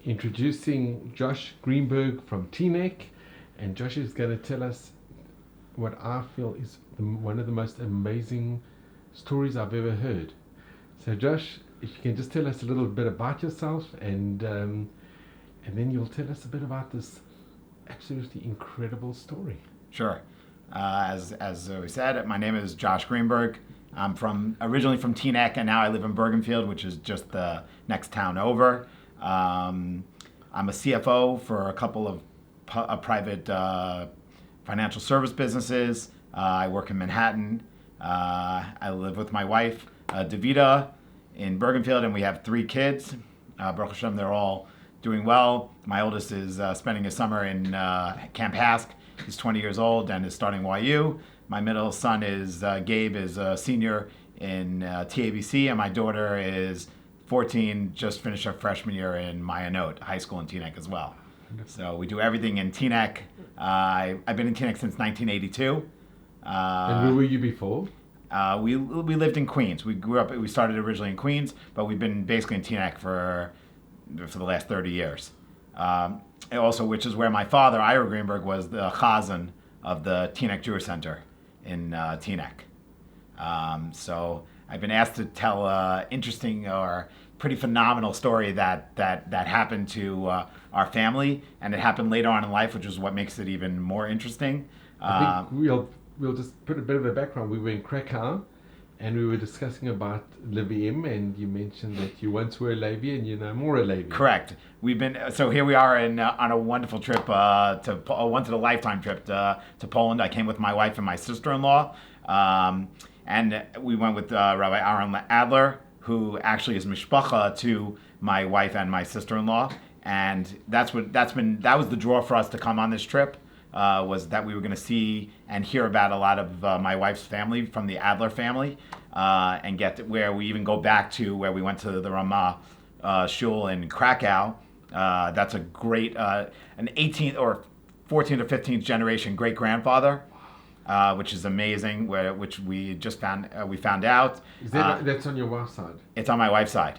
introducing Josh Greenberg from TNEC, and Josh is going to tell us what I feel is one of the most amazing stories I've ever heard. So, Josh, if you can just tell us a little bit about yourself, and then you'll tell us a bit about this absolutely incredible story. Sure. As we said, my name is Josh Greenberg. I'm originally from Teaneck, and now I live in Bergenfield, which is just the next town over. I'm a CFO for a couple of private financial service businesses. I work in Manhattan. I live with my wife, Davida, in Bergenfield, and we have 3 kids. Baruch Hashem, they're all doing well. My oldest is spending his summer in Camp Hask. He's 20 years old and is starting YU. My middle son is Gabe, is a senior in TABC, and my daughter is 14, just finished her freshman year in Mayanot High School in Teaneck as well. So we do everything in Teaneck. I've been in Teaneck since 1982. And where were you before? We lived in Queens. We started originally in Queens, but we've been basically in Teaneck for the last 30 years. Also, which is where my father, Ira Greenberg, was the chazan of the Teaneck Jewish Center in Teaneck. So I've been asked to tell an interesting or pretty phenomenal story that happened to our family, and it happened later on in life, which is what makes it even more interesting. I think we'll just put a bit of a background. We were in Krakow, and we were discussing about Levium, and you mentioned that you once were a Levi and you're no more a Levi. Correct. So here we are on a wonderful trip, a once-in-a-lifetime trip to Poland. I came with my wife and my sister-in-law, and we went with Rabbi Aaron Adler, who actually is mishpacha to my wife and my sister-in-law, and that was the draw for us to come on this trip. Was that we were going to see and hear about a lot of my wife's family from the Adler family, and get to where we even go back to where we went to the Ramah shul in Krakow. That's a great, an 18th or 14th or 15th generation great grandfather, which is amazing. Which we just found out. Is that's on your wife's side? It's on my wife's side.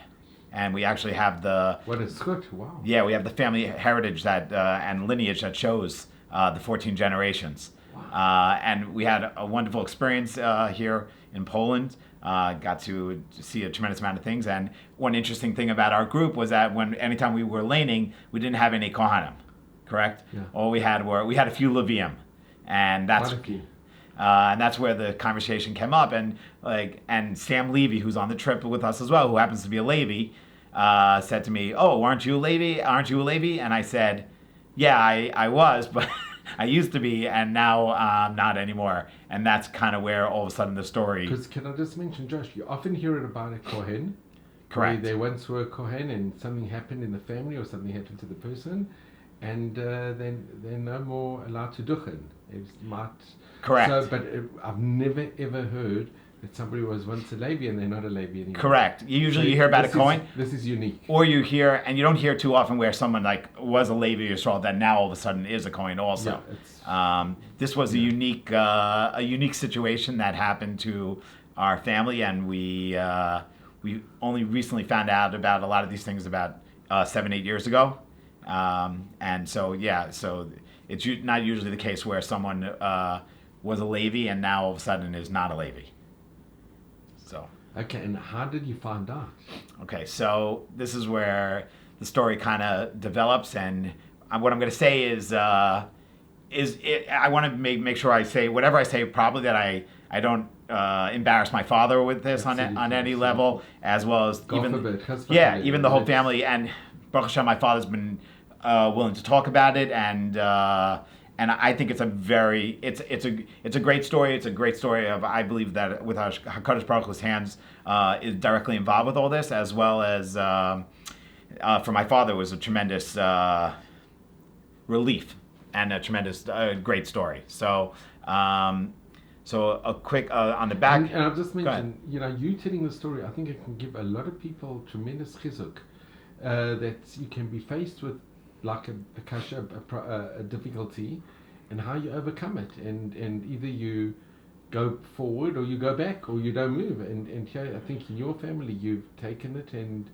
And we actually have What a good, wow. Yeah, we have the family heritage that and lineage that shows the 14 generations. Wow. And we had a wonderful experience here in Poland. Got to see a tremendous amount of things. And one interesting thing about our group was that anytime we were laning, we didn't have any Kohanim, correct? Yeah. All we had a few Levium. And that's where the conversation came up. And Sam Levy, who's on the trip with us as well, who happens to be a Levi, said to me, "Oh, aren't you a Levi? Aren't you a Levi?" And I said, "Yeah, I was, but I used to be, and now I'm not anymore." And that's kind of where all of a sudden the story... Because can I just mention, Josh, you often hear it about a Kohen. Correct. They once were a Kohen and something happened in the family or something happened to the person, and then they're no more allowed to duchen. Correct. So, but I've never ever heard that somebody was once a Levi and they're not a Levi anymore. Correct. You hear about a Kohen. This is unique. Or you hear, and you don't hear too often where someone was a Levi or so that now all of a sudden is a Kohen also. Yeah, this was a unique situation that happened to our family, and we only recently found out about a lot of these things about 7-8 years ago. And so it's not usually the case where someone was a Levi and now all of a sudden is not a Levi. So. Okay, and how did you find out? Okay, so this is where the story kind of develops, and what I'm going to say is I want to make sure I say whatever I say, probably that I don't embarrass my father with this on any level, as well as even the whole family. And Baruch Hashem, my father's been willing to talk about it, and I think it's a great story. It's a great story of, I believe that with HaKadosh Baruch Hu's hands is directly involved with all this, as well as for my father, it was a tremendous relief and a tremendous great story. So a quick on the back. And I'll just mention, you telling the story, I think it can give a lot of people tremendous chizuk, that you can be faced with like a difficulty, and how you overcome it, and either you go forward or you go back or you don't move. And here, I think in your family, you've taken it and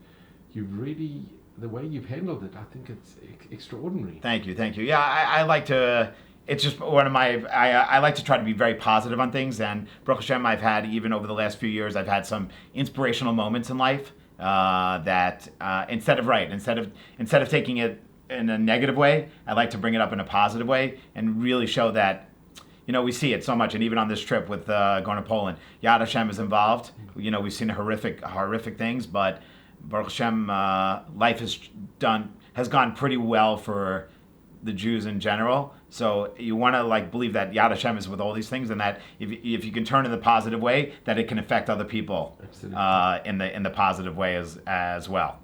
you've really the way you've handled it, I think it's extraordinary. Thank you. Yeah, I like to. It's just one of my. I like to try to be very positive on things, and Baruch Hashem, I've had even over the last few years, I've had some inspirational moments in life that instead of taking it in a negative way, I like to bring it up in a positive way and really show that. We see it so much, and even on this trip with going to Poland, Yad Hashem is involved. We've seen horrific things, but Baruch Hashem, life has gone pretty well for the Jews in general. So you want to believe that Yad Hashem is with all these things, and that if you can turn in the positive way, that it can affect other people in the positive way as well.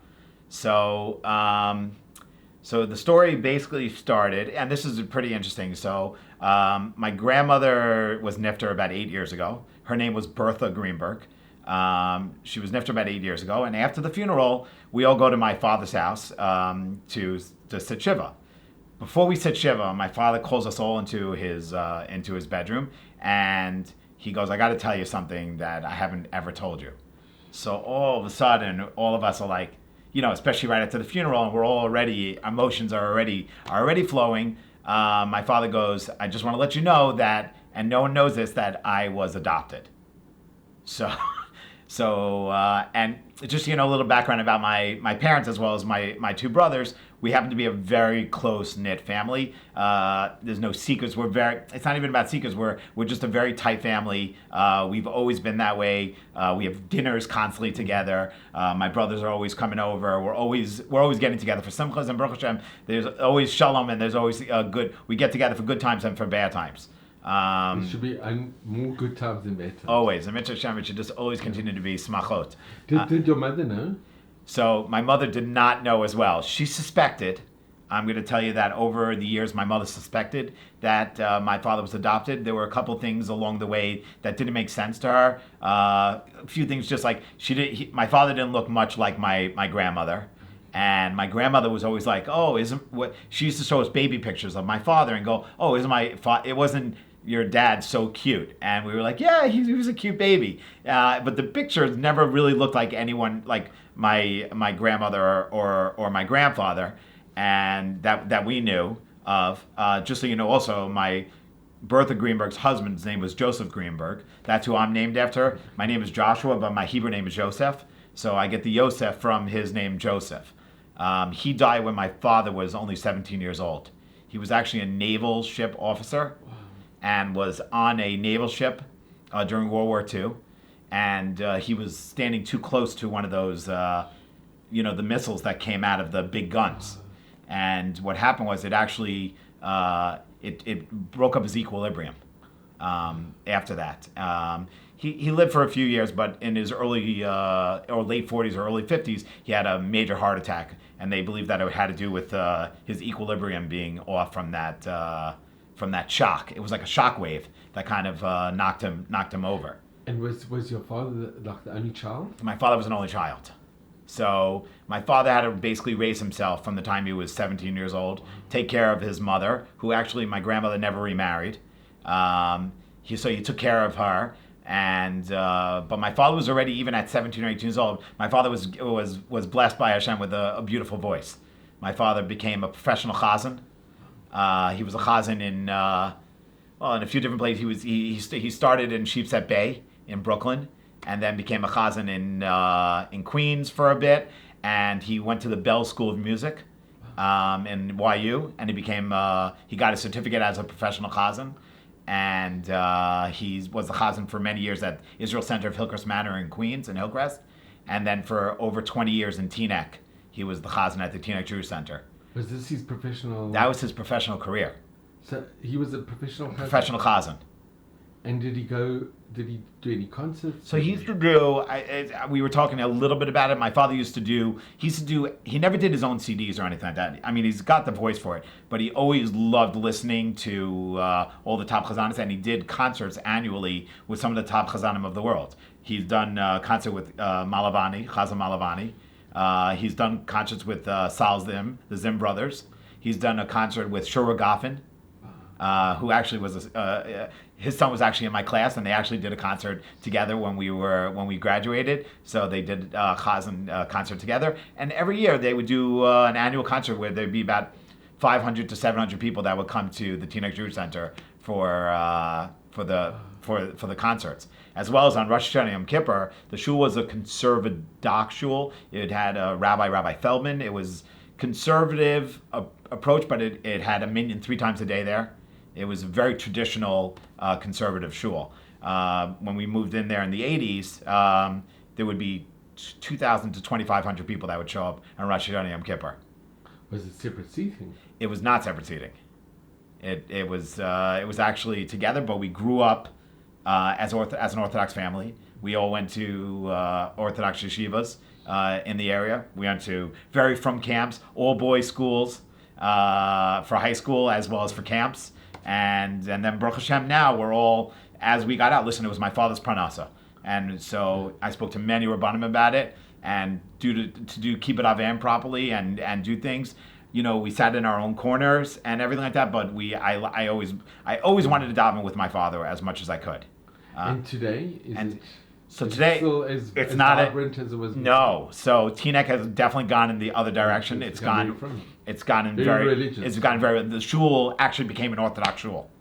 So so the story basically started, and this is pretty interesting. So my grandmother was nifter about 8 years ago. Her name was Bertha Greenberg. She was nifter about 8 years ago, and after the funeral, we all go to my father's house to sit shiva. Before we sit shiva, my father calls us all into his bedroom, and he goes, "I got to tell you something that I haven't ever told you." So all of a sudden, all of us are like, especially right after the funeral, and we're all emotions are already flowing. My father goes, "I just want to let you know that, and no one knows this, that I was adopted." So, and just, a little background about my parents as well as my two brothers. We happen to be a very close-knit family. There's no secrets. It's not even about secrets. We're just a very tight family. We've always been that way. We have dinners constantly together. My brothers are always coming over. We're always getting together for simchas and Baruch Hashem. There's always shalom, and there's always we get together for good times and for bad times. There should be more good times than bad times. Always. And Mitzvah Hashem, it should just always continue to be smachot. Did your mother know? So my mother did not know as well. She suspected. I'm going to tell you that over the years, my mother suspected that my father was adopted. There were a couple things along the way that didn't make sense to her. A few things, just like my father didn't look much like my grandmother. And my grandmother was always like, "Oh, she used to show us baby pictures of my father and go, "Oh, it wasn't your dad so cute?" And we were like, "Yeah, he was a cute baby." But the pictures never really looked like anyone, like my grandmother or my grandfather, and that we knew of. Just so you know, also my Bertha Greenberg's husband's name was Joseph Greenberg. That's who I'm named after. My name is Joshua, but my Hebrew name is Joseph. So I get the Yosef from his name Joseph. He died when my father was only 17 years old. He was actually a naval ship officer and was on a naval ship during World War II. And he was standing too close to one of those, the missiles that came out of the big guns. And what happened was it actually, it broke up his equilibrium after that. He lived for a few years, but in his early or late 40s or early 50s, he had a major heart attack, and they believe that it had to do with his equilibrium being off from that shock. It was like a shock wave that kind of knocked him over. And was your father the only child? My father was an only child. So my father had to basically raise himself from the time he was 17 years old, take care of his mother, who actually my grandmother never remarried. So he took care of her. And but my father was already, even at 17 or 18 years old, my father was blessed by Hashem with a beautiful voice. My father became a professional chazan. He was a chazan in a few different places. He started in Sheepshead Bay in Brooklyn, and then became a chazan in Queens for a bit. And he went to the Bell School of Music in YU, and he got a certificate as a professional chazan. And he was the chazan for many years at Israel Center of Hillcrest Manor in Queens and Hillcrest, and then for over 20 years in Teaneck, he was the chazan at the Teaneck Jewish Center. Was this his professional? That was his professional career. So he was a professional chazan? Professional chazan. And did he do any concerts? So he used to do, we were talking a little bit about it. My father he never did his own CDs or anything like that. I mean, he's got the voice for it, but he always loved listening to all the top chazanim, and he did concerts annually with some of the top chazanim of the world. He's done a concert with Malavani, Chazan Malavani. He's done concerts with Sal Zim, the Zim brothers. He's done a concert with Shura Goffin. who actually was his son was actually in my class, and they actually did a concert together when we graduated. So they did a Chazan concert together, and every year they would do an annual concert where there'd be about 500 to 700 people that would come to the Teaneck Jewish Center for the concerts, as well as on Rosh Hashanah Yom Kippur. The shul was a conservative shul. It had Rabbi Feldman. It was conservative approach, but it had a minyan 3 times a day there. It was a very traditional conservative shul. When we moved in there in the 80s, there would be 2,000 to 2,500 people that would show up on Rosh Hashanah Yom Kippur. Was it separate seating? It was not separate seating. It was actually together, but we grew up as an Orthodox family. We all went to Orthodox yeshivas in the area. We went to very frum camps, all boys schools for high school as well as for camps. And then Baruch Hashem, now we're all, as we got out, listen, it was my father's parnasa. And so I spoke to many Rabbanim about it, and to do Kibbut Avim properly and do things. We sat in our own corners and everything like that, but I always wanted to daven with my father as much as I could. And today, today, still it's as not vibrant as it was before? No. So Teaneck has definitely gone in the other direction. It's gotten very. The shul actually became an Orthodox shul,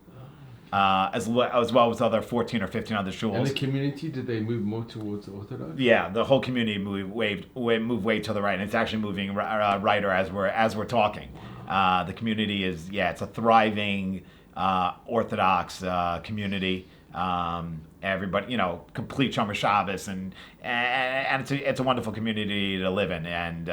as well as other 14 or 15 other shuls. And the community, did they move more towards Orthodox? Yeah, the whole community moved way to the right, and it's actually moving righter as we're talking. The community it's a thriving Orthodox community. Everybody, complete Shomer Shabbos, and it's a wonderful community to live in, and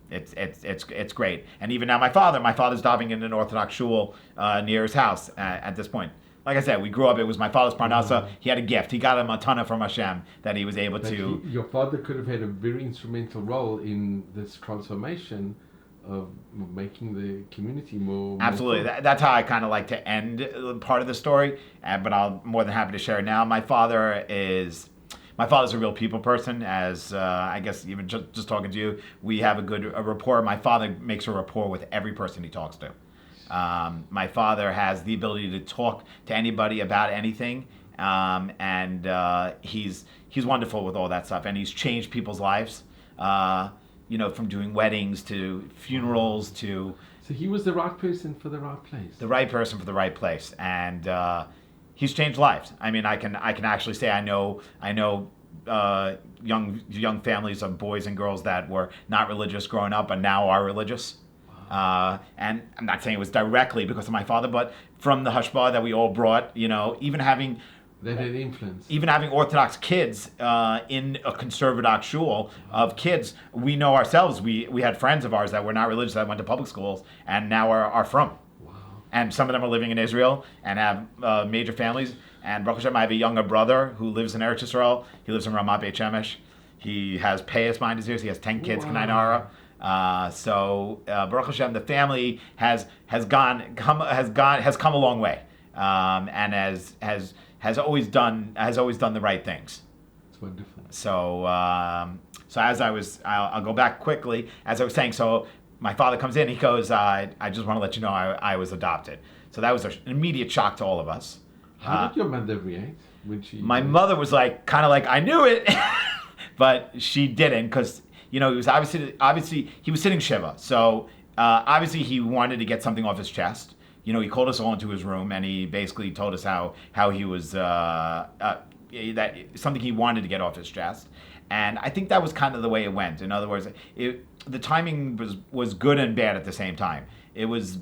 it's great. And even now, my father's davening in an Orthodox shul near his house at this point. Like I said, we grew up. It was my father's parnasa. He had a gift. He got a matana from Hashem that he was able to. Your father could have had a very instrumental role in this transformation of making the community more. Absolutely. That's how I kind of like to end part of the story, but I'm more than happy to share it now. My father's a real people person, as I guess even just talking to you, we have a rapport. My father makes a rapport with every person he talks to. My father has the ability to talk to anybody about anything, and he's wonderful with all that stuff, and he's changed people's lives. From doing weddings to funerals to. So he was the right person for the right place. The right person for the right place, and he's changed lives. I mean, I can actually say I know young families of boys and girls that were not religious growing up and now are religious. Wow. And I'm not saying it was directly because of my father, but from the hashpah that we all brought, even having. That had influence. Even having Orthodox kids in a conservative shul of kids, we know ourselves. We had friends of ours that were not religious that went to public schools and now are from. Wow. And some of them are living in Israel and have major families. And Baruch Hashem, I have a younger brother who lives in Eretz Yisrael. He lives in Ramat Beit Shemesh. He has payas behind his ears. He has 10 kids, Kanai Nara. So Baruch Hashem, the family has come a long way, and has always done the right things. It's wonderful. So I'll go back quickly. As I was saying, so my father comes in. He goes, I just want to let you know I was adopted. So that was an immediate shock to all of us. How did your mother react when she? My mother was kind of like, I knew it, but she didn't, because he was obviously he was sitting shiva. So obviously he wanted to get something off his chest. He called us all into his room, and he basically told us how he was that something he wanted to get off his chest, and I think that was kind of the way it went. In other words, the timing was good and bad at the same time. It was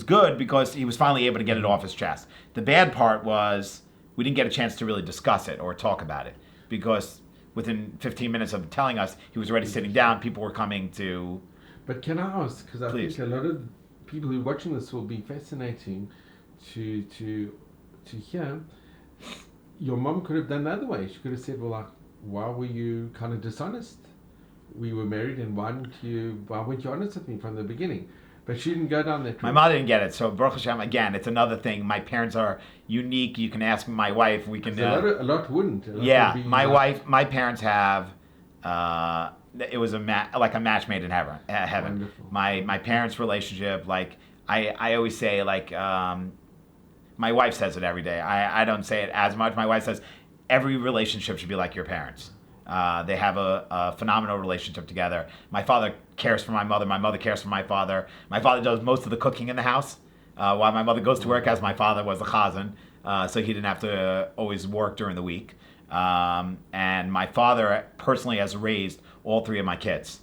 good because he was finally able to get it off his chest. The bad part was we didn't get a chance to really discuss it or talk about it, because within 15 minutes of telling us, he was already sitting down. People were coming to. But can I ask? Because I Please. think a lot of people who are watching this will be fascinating to hear. Your mom could have done the other way. She could have said, well, why were you kind of dishonest? We were married, and why weren't you honest with me from the beginning? But she didn't go down that route. My mother didn't get it. So Baruch Hashem, again, it's another thing. My parents are unique. You can ask my wife. We can. A lot wouldn't. My parents have. It was a match made in heaven. Wonderful. My parents' relationship, I always say, my wife says it every day. I don't say it as much. My wife says every relationship should be like your parents. They have a phenomenal relationship together. My father cares for my mother. My mother cares for my father. My father does most of the cooking in the house, while my mother goes to work, as my father was a chazan, so he didn't have to always work during the week. And my father personally has raised all three of my kids.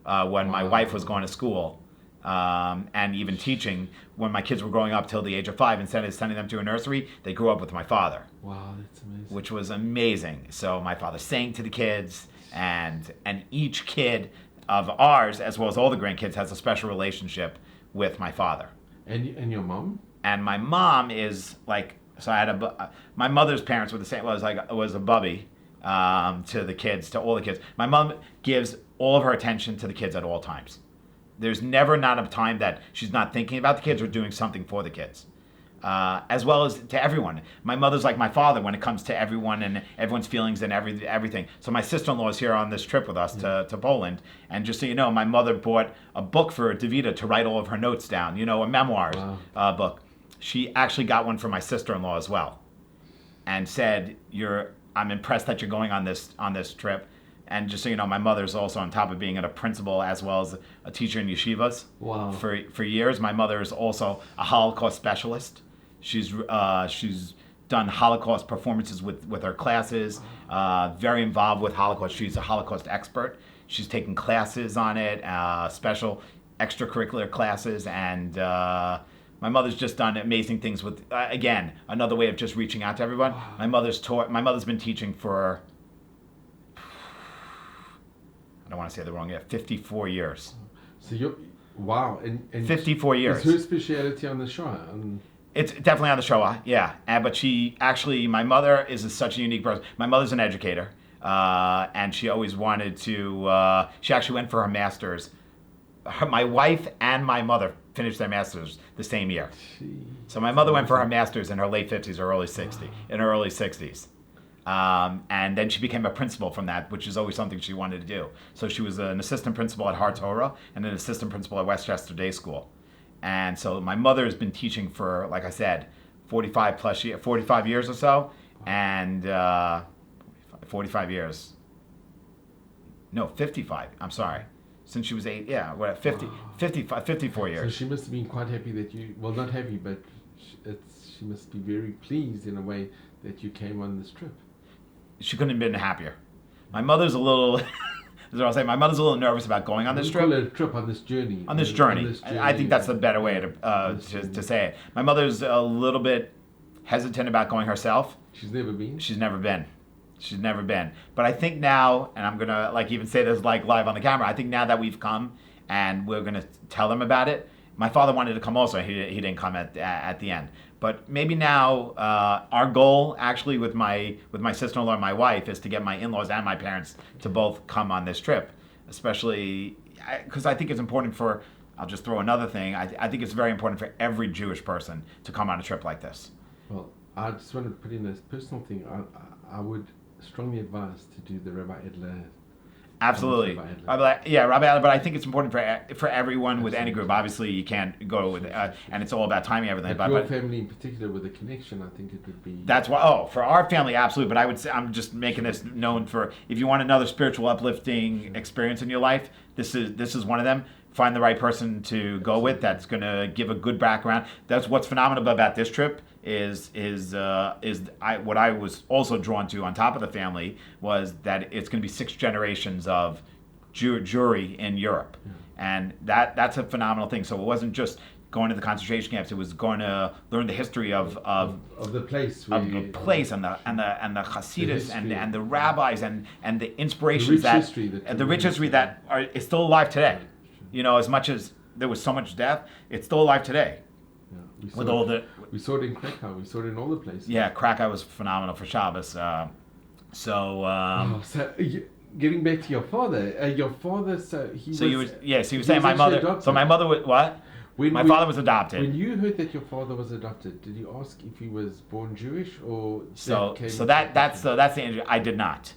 When my wife was going to school, and even teaching, when my kids were growing up till the age of 5, instead of sending them to a nursery, they grew up with my father. Wow, that's amazing. Which was amazing. So my father sang to the kids, and each kid of ours, as well as all the grandkids, has a special relationship with my father. And your mom? And my mom is like, so I had my mother's parents were the same. Was a bubby to the kids, to all the kids. My mom gives all of her attention to the kids at all times. There's never not a time that she's not thinking about the kids or doing something for the kids, as well as to everyone. My mother's like my father when it comes to everyone and everyone's feelings and everything. So my sister-in-law is here on this trip with us to Poland, and just so you know, my mother bought a book for Davida to write all of her notes down. A memoirs book. She actually got one for my sister-in-law as well, and said, I'm impressed that you're going on this trip. And just so you know, my mother's also, on top of being a principal as well as a teacher in yeshivas for years. My mother is also a Holocaust specialist. She's done Holocaust performances with her classes. Very involved with Holocaust. She's a Holocaust expert. She's taken classes on it, special extracurricular classes, and my mother's just done amazing things with, again, another way of just reaching out to everyone. Wow. My mother's been teaching for, I don't want to say the wrong year, 54 years. So wow. And 54 years. Is her speciality on the Shoah? It's definitely on the Shoah, yeah. But my mother is such a unique person. My mother's an educator, and she always wanted to, she actually went for her master's. My wife and my mother finished their master's the same year. Jeez. So my mother went for her master's in her late 50s or early 60s, in her early 60s. And then she became a principal from that, which is always something she wanted to do. So she was an assistant principal at Har Torah and an assistant principal at Westchester Day School. And so my mother has been teaching for, like I said, 45 years or so, and 45 years. No, 55. I'm sorry. Since she was 8, 54 years. So she must have been quite happy that not happy, but she must be very pleased in a way that you came on this trip. She couldn't have been happier. My mother's a little, as I'll say, my mother's a little nervous about going on this trip. Call it a trip on this journey. On this journey. I think that's the better way to say it. My mother's a little bit hesitant about going herself. She's never been? She's never been. But I think now, and I'm going to even say this live on the camera, I think now that we've come and we're going to tell them about it. My father wanted to come also. He didn't come at the end. But maybe now our goal actually with my sister-in-law and my wife is to get my in-laws and my parents to both come on this trip, especially because I think it's important I'll just throw another thing. I think it's very important for every Jewish person to come on a trip like this. Well, I just want to put in this personal thing. I would strongly advise to do the Rabbi Edler. Absolutely. Rabbi Adler, but I think it's important for everyone with any group. Obviously, you can't go with, and it's all about timing everything. But your family in particular with a connection, I think it would be... That's why, for our family, absolutely. But I would say, I'm just making this known for, if you want another spiritual uplifting experience in your life, this is one of them. Find the right person to go with that's going to give a good background. That's what's phenomenal about this trip is what I was also drawn to on top of the family was that it's going to be 6 generations of Jewry in Europe. Yeah. And that's a phenomenal thing. So it wasn't just going to the concentration camps. It was going to learn the history of the place, and the Hasidus and the rabbis and the inspirations the rich history that is still alive today. As much as there was so much death, it's still alive today. Yeah, we saw it in Krakow. We saw it in all the places. Yeah, Krakow was phenomenal for Shabbos. Getting back to your father. He was saying my mother. Adopted. So my mother was what? My father was adopted. When you heard that your father was adopted, did you ask if he was born Jewish or? That's the answer. I did not.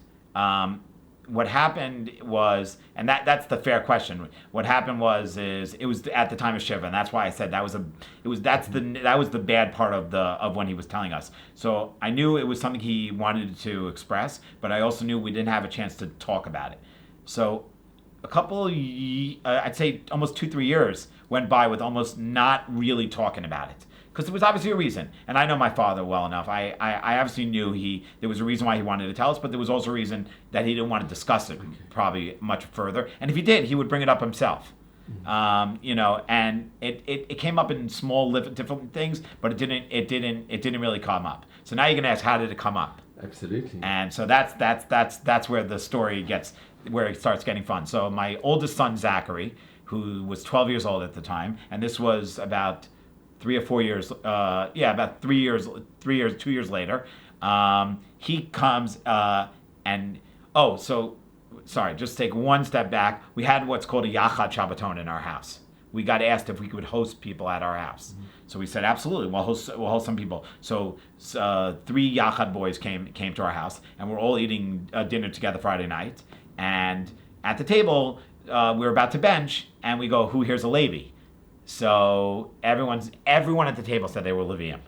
what happened was, and that's the fair question. What happened was it was at the time of Shiva, and that's why I said that was the bad part of when he was telling us. So I knew it was something he wanted to express, but I also knew we didn't have a chance to talk about it. So a couple, I'd say almost 2-3 years went by with almost not really talking about it. Because there was obviously a reason, and I know my father well enough. I obviously knew there was a reason why he wanted to tell us, but there was also a reason that he didn't want to discuss it probably much further. And if he did, he would bring it up himself. And it came up in small different things, but it didn't really come up. So now you're gonna ask, how did it come up? Absolutely. And so that's where the story where it starts getting fun. So my oldest son Zachary, who was 12 years old at the time, and this was about 3 or 4 years, about 2 years later, he comes sorry, just take one step back. We had what's called a Yachad Shabbaton in our house. We got asked if we could host people at our house. Mm-hmm. So we said, absolutely, we'll host some people. So 3 Yachad boys came to our house, and we're all eating dinner together Friday night. And at the table, we were about to bench, and we go, who here's a Levi? So everyone at the table said they were Levium.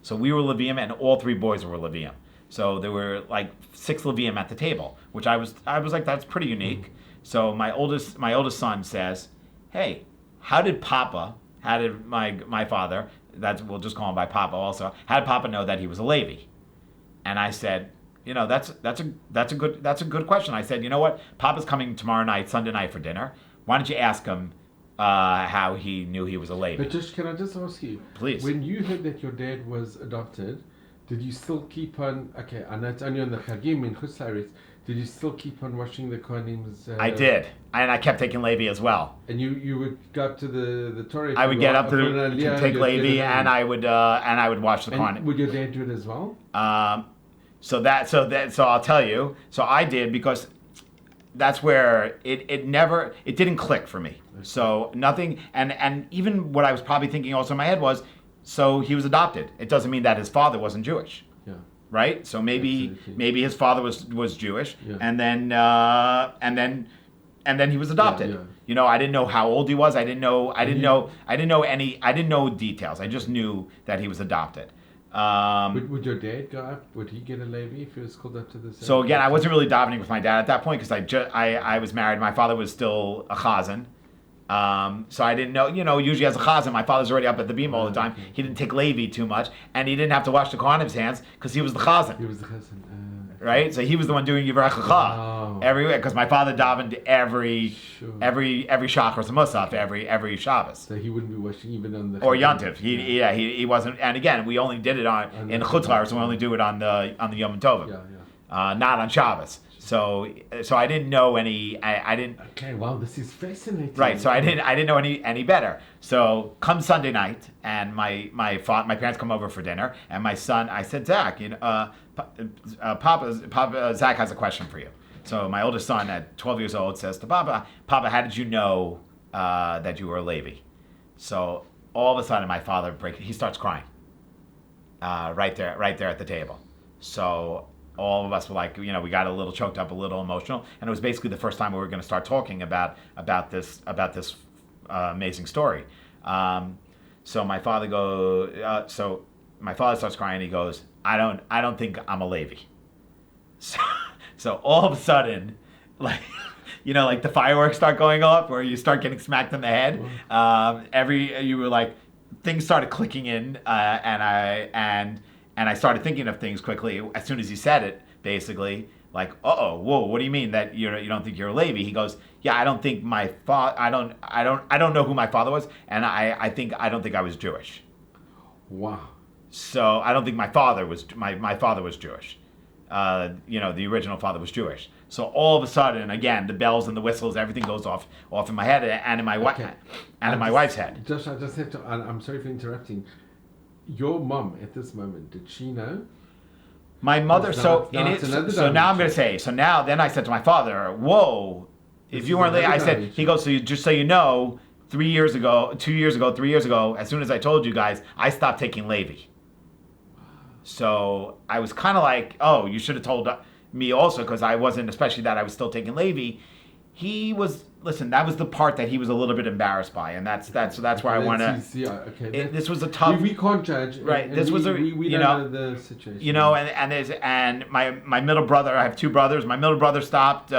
So we were Levium, and all 3 boys were Levium. So there were like 6 Levium at the table, which I was like, that's pretty unique. Mm-hmm. So my oldest son says, hey, how did my father, we'll just call him by Papa also, how did Papa know that he was a Levi? And I said, that's a good question. I said, you know what, Papa's coming tomorrow night, Sunday night for dinner. Why don't you ask him how he knew he was a Levi? But just, can I just ask you, please, when you heard that your dad was adopted, did you still keep on? Okay, I know it's only on the Chagim in Chutz La'aretz. Did you still keep on watching the Kohanim's? I did, and I kept taking Levi as well. And you would go up to the Torah. I would get up to take Levi, and I would watch the Kohanim. Would your dad do it as well? So I'll tell you. So I did, because that's where it didn't click for me. Okay. So nothing, and even what I was probably thinking also in my head was, so he was adopted. It doesn't mean that his father wasn't Jewish. Yeah. Right? So maybe his father was Jewish, yeah. and then he was adopted. Yeah, yeah. I didn't know how old he was. I didn't know details. I just knew that he was adopted. Would your dad go up? Would he get a Levi if he was called up to the? So again, I wasn't really davening with my dad at that point, because I was married. My father was still a chazan. So I didn't know, usually as a chazan, my father's already up at the beam all the time. He didn't take Levi too much, and he didn't have to wash the Kohanim's hands because he was the chazan. He was the chazan. Right? So he was the one doing Yivarechacha every week, because my father davened every Shachar Musaf, every Shabbos. So he wouldn't be washing even on the... Or Yontif. He wasn't, and again, we only did it in Chutz La'aretz, so we only do it on the Yom Tovim. Yeah. Not on Shabbos. So I didn't know any. I didn't. Okay, wow, this is fascinating. Right, so I didn't know any better. So come Sunday night, and my parents come over for dinner, and my son, I said, Zach, Papa, Zach has a question for you. So my oldest son at 12 years old says to Papa, how did you know that you were a Levi? So all of a sudden, my father he starts crying. Right there at the table. So all of us were like, we got a little choked up, a little emotional, and it was basically the first time we were going to start talking about this amazing story. So my father starts crying. He goes, I don't think I'm a Levi. So all of a sudden, like, like the fireworks start going off, or you start getting smacked in the head. You were like, things started clicking in, and I started thinking of things quickly as soon as he said it, basically, like, whoa, what do you mean that you don't think you're a Levi? He goes, yeah, I don't think my father, I don't know who my father was, and I don't think I was Jewish. Wow. So I don't think my father was Jewish. The original father was Jewish. So all of a sudden, again, the bells and the whistles, everything goes off in my head and in my wife's head. Josh, I just have to. I'm sorry for interrupting. Your mom at this moment, did she know? My mother. Now I'm going to say. So now, then I said to my father, "Whoa, if you weren't late," I said. He goes, "So just so you know, 3 years ago, as soon as I told you guys, I stopped taking Levi." So I was kind of like, "Oh, you should have told." me also, because I wasn't, especially that I was still taking Levi. He was, listen, that was the part that he was a little bit embarrassed by, and that's why I want to. This was a tough. We can't judge, right? And this was a we you don't know know the situation. and my middle brother. I have two brothers. My middle brother stopped.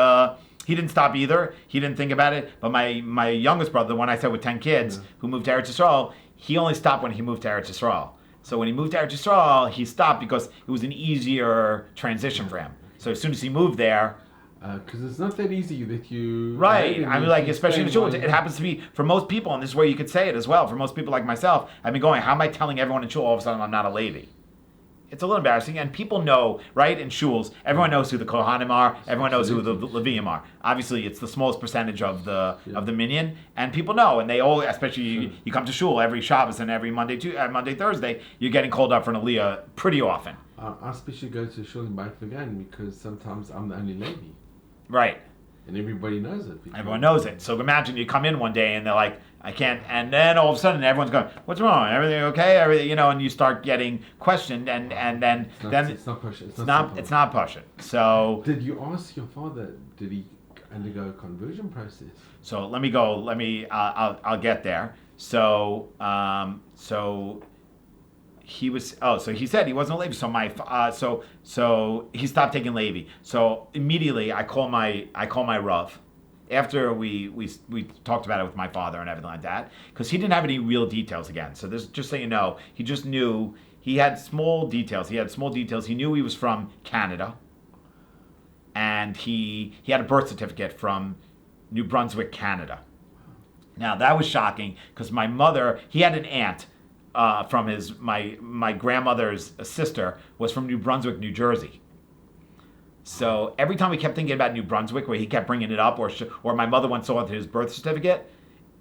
He didn't stop either. He didn't think about it. But my youngest brother, the one I said with 10 kids, who moved to Eretz Yisrael, he only stopped when he moved to Eretz Yisrael. So when he moved to Eretz Yisrael, he stopped because it was an easier transition for him. So as soon as he moved there. Because it's not that easy that you... Right. I mean, like, especially in the shul, it happens to be, for most people, and this is where you could say it as well, for most people like myself, I've been going, how am I telling everyone in shul all of a sudden I'm not a Levi? It's a little embarrassing, and people know, right, in shuls, everyone knows who the Kohanim are, everyone knows who the Leviim are. Obviously, it's the smallest percentage of the minyan, and people know, and they all, especially you come to shul every Shabbos and every Monday, Thursday, you're getting called up for an aliyah pretty often. I especially go to shul in Beit Vegan because sometimes I'm the only Levi. Right. And everybody knows it. Everyone knows it. So imagine you come in one day and they're like, I can't, and then all of a sudden everyone's going, what's wrong? Everything okay? Everything, and you start getting questioned, and then it's not push. It's not push it. So did you ask your father? Did he undergo a conversion process? So let me go. I'll get there. So he was. Oh, so he said he wasn't a Levi. So so he stopped taking Levi. So immediately I call my Rav. After we talked about it with my father and everything like that, because he didn't have any real details again. So this, just so you know, he just knew he had small details. He knew he was from Canada, and he had a birth certificate from New Brunswick, Canada. Now that was shocking because my mother, he had an aunt from my grandmother's sister was from New Brunswick, New Jersey. So every time we kept thinking about New Brunswick, where he kept bringing it up, or my mother once saw his birth certificate,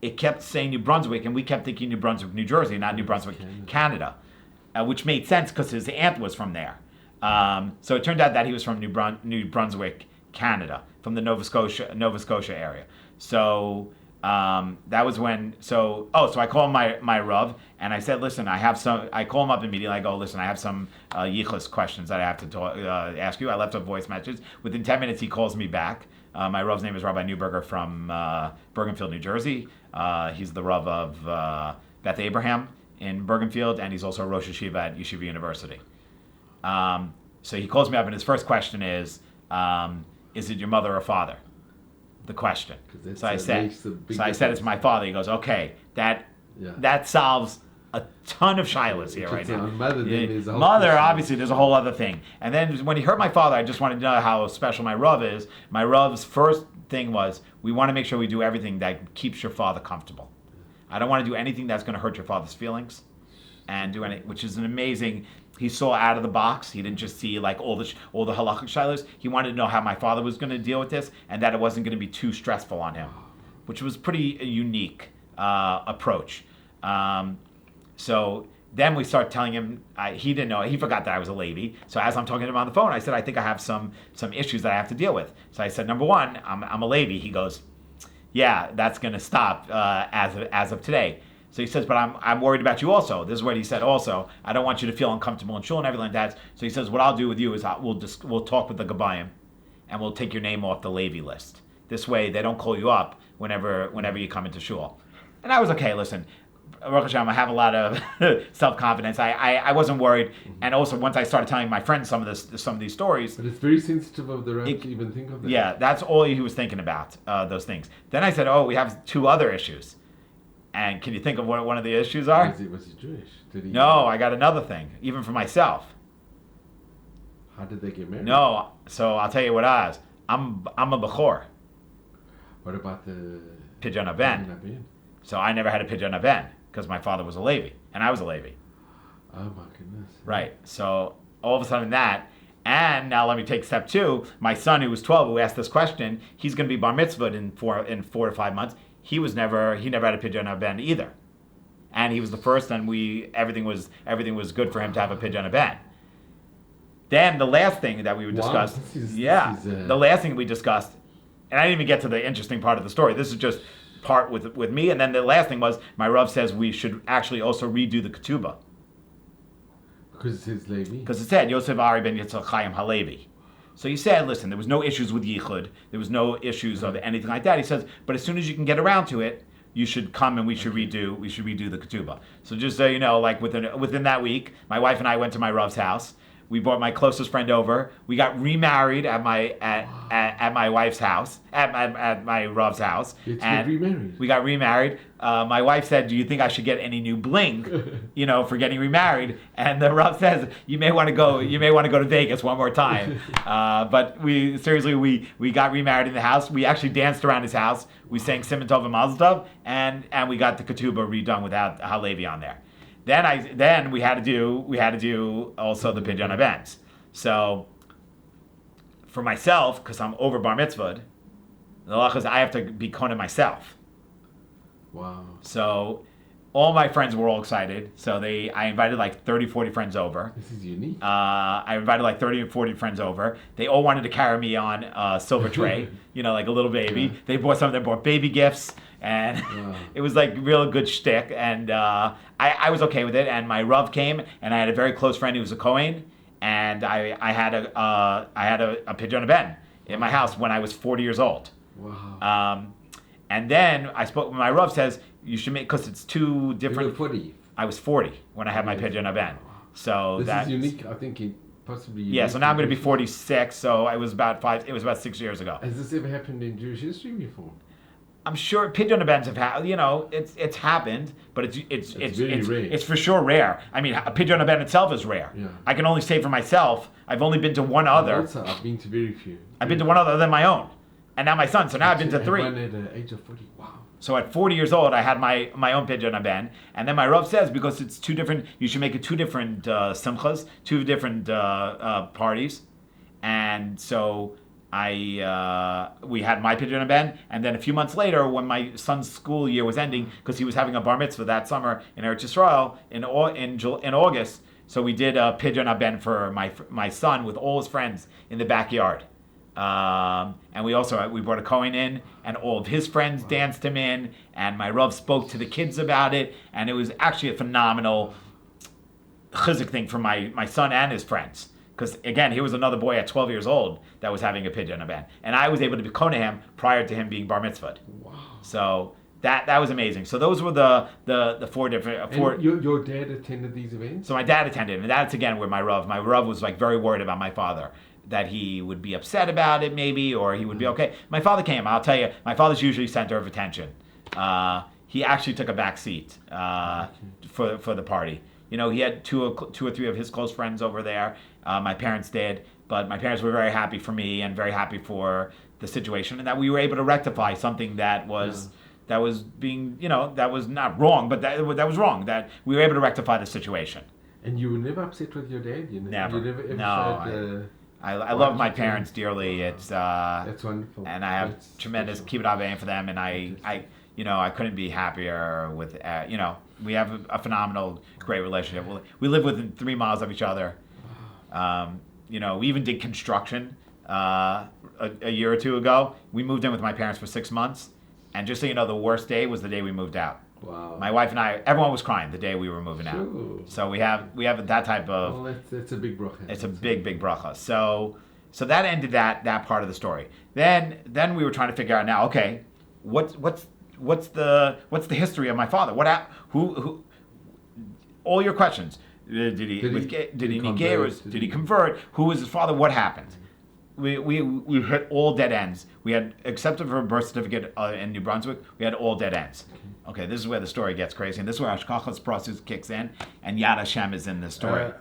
it kept saying New Brunswick, and we kept thinking New Brunswick, New Jersey, not New Brunswick, Canada, which made sense because his aunt was from there. So it turned out that he was from New Brunswick, Canada, from the Nova Scotia area. So that was when. So I called my Rav and I said, listen, I call him up immediately. I go, listen, I have some yichus questions that I have to ask you. I left a voice message. Within 10 minutes, he calls me back. My Rav's name is Rabbi Newberger from Bergenfield, New Jersey. He's the Rav of Beth Abraham in Bergenfield, and he's also a Rosh Yeshiva at Yeshiva University. So he calls me up, and his first question is it your mother or father? The question. So I said it's my father. He goes, okay, that solves a ton of shilas here right now. Mother, obviously, there's a whole other thing. And then when he heard my father, I just wanted to know how special my Rav is. My Rav's first thing was, we want to make sure we do everything that keeps your father comfortable. I don't want to do anything that's going to hurt your father's feelings, which is an amazing. He saw out of the box. He didn't just see like all the halachic shilas. He wanted to know how my father was going to deal with this, and that it wasn't going to be too stressful on him, which was pretty a unique approach. So then we start telling him, he didn't know, he forgot that I was a Levi. So as I'm talking to him on the phone, I said, I think I have some issues that I have to deal with. So I said, number one, I'm a Levi. He goes, yeah, that's going to stop as of today. So he says, but I'm worried about you also. This is what he said also. I don't want you to feel uncomfortable in shul and everything like that. So he says, what I'll do with you is we'll talk with the Gabayim, and we'll take your name off the Levi list. This way they don't call you up whenever you come into shul. And I was okay, listen, Baruch Hashem, I have a lot of self-confidence. I wasn't worried. And also once I started telling my friends some of these stories. But it's very sensitive of the Rav to even think of that. Yeah, that's all he was thinking about, those things. Then I said, we have two other issues. And can you think of what one of the issues are? Was he Jewish? No, I got another thing, even for myself. How did they get married? No, so I'll tell you what I was. I'm a Bechor. What about the Pidyon Haben? So I never had a Pidyon Haben because my father was a Levi and I was a Levi. Oh my goodness. Right. So all of a sudden that, and now let me take step two. My son, who was 12, who asked this question, he's going to be bar mitzvahed in 4 to 5 months. He never had a Pidyon Haben either, and he was the first. And everything was good for him to have a Pidyon Haben. Then the last thing that we would discuss, the last thing we discussed, and I didn't even get to the interesting part of the story. This is just part with me, and then the last thing was my Rav says we should actually also redo the ketubah. Because it's his Levi? Because it said Yosef Ari ben Yitzchak Chaim HaLevi. So he said, listen, there was no issues with yichud. There was no issues of anything like that. He says, but as soon as you can get around to it, you should come and we should redo the ketubah. So just so you know, like within that week, my wife and I went to my Rav's house. We brought my closest friend over. We got remarried at my wife's house, at my Rav's house. You get remarried. We got remarried. My wife said, "Do you think I should get any new bling, for getting remarried?" And the Rav says, "You may want to go. You may want to go to Vegas one more time." But we got remarried in the house. We actually danced around his house. We sang Simon Tov and Mazel Tov, and we got the ketubah redone without Halevi on there. Then we had to do also the Pidyon events. So for myself, because I'm over bar mitzvah, the halacha is I have to be kona myself. Wow. So all my friends were all excited. So I invited like 30, 40 friends over. This is unique. I invited like 30 or 40 friends over. They all wanted to carry me on a silver tray, like a little baby. Yeah. They bought baby gifts. And it was like real good shtick, and I was okay with it. And my Rav came, and I had a very close friend who was a Kohen, and I had a Pidyon Ben in my house when I was 40 years old. Wow. And then I spoke with my Rav, says you should make, because it's two different. You were 40. I was 40 when I had my Pidyon Ben. So this is unique. I think possibly. Yeah. So now I'm going to be 46. So it was about 6 years ago. Has this ever happened in Jewish history before? I'm sure Pidyon events have happened. It's happened, but it's very rare. It's for sure rare. I mean, a Pidyon event itself is rare. Yeah. I can only say for myself, I've only been to one other. Also, I've been to very few. I've been to one other than my own, and now my son. So now I've been to 3. One at the age of 40. Wow. So at 40 years old, I had my own Pidyon event, and then my Rav says because it's 2 different, you should make it 2 different simchas, 2 different parties, and so. We had my Pidyon Ben, and then a few months later, when my son's school year was ending, because he was having a bar mitzvah that summer in Eretz Yisrael in August, so we did a Pidyon Ben for my son with all his friends in the backyard, and we brought a Kohen in, and all of his friends danced him in, and my Rav spoke to the kids about it, and it was actually a phenomenal chizuk thing for my son and his friends. Because, again, he was another boy at 12 years old that was having a Pidyon Ben. And I was able to be kona him prior to him being bar mitzvahed. Wow. So that was amazing. So those were the 4 different... And your dad attended these events? So my dad attended. And that's, again, where my Rav was like very worried about my father. That he would be upset about it maybe, or he would be okay. My father came. I'll tell you, my father's usually center of attention. He actually took a back seat for the party. He had 2 or 3 of his close friends over there. My parents did, but my parents were very happy for me and very happy for the situation, and that we were able to rectify something that was being, that was not wrong, but that was wrong. That we were able to rectify the situation. And you were never upset with your dad? Never. You never ever no. I love my parents dearly. It's that's wonderful. And I have tremendous kibbut avein for them, and I couldn't be happier with we have a phenomenal, great relationship. We live within 3 miles of each other. We even did construction a year or 2 ago. We moved in with my parents for 6 months, and just so you know, the worst day was the day we moved out. Wow. My wife and I, everyone was crying the day we were moving out. So we have that type of. Well, that's a big bracha. It's a big bracha. So that ended that part of the story. Then we were trying to figure out now. Okay, what's the history of my father? Who all your questions. Did he need Geras? Did he convert? Who was his father? What happened? We hit all dead ends. We had, except for a birth certificate in New Brunswick, we had all dead ends. Okay, this is where the story gets crazy, and this is where Hashkachas process kicks in, and Yad Hashem is in this story.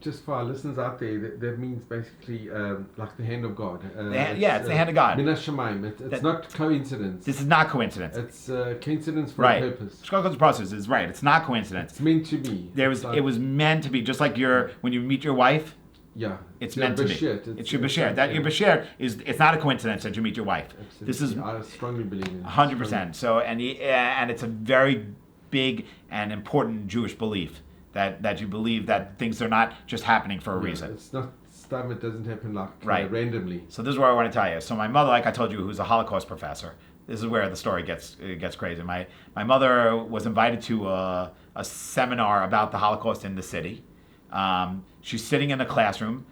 Just for our listeners out there, that means basically like the hand of God. It's the hand of God. Minas Shamayim. It's not coincidence. This is not coincidence. It's coincidence for a purpose. Hashkachas process is right. It's not coincidence. It's meant to be. It was meant to be, just like when you meet your wife. Yeah, it's meant to be. It's your bashert. Your bashert it's not a coincidence that you meet your wife. Absolutely. This is I strongly believe in 100%. So and it's a very big and important Jewish belief that you believe that things are not just happening for a reason. It's not stuff that doesn't happen randomly. So this is what I want to tell you. So my mother, like I told you, who's a Holocaust professor. This is where the story gets crazy. My mother was invited to a seminar about the Holocaust in the city. She's sitting in a classroom.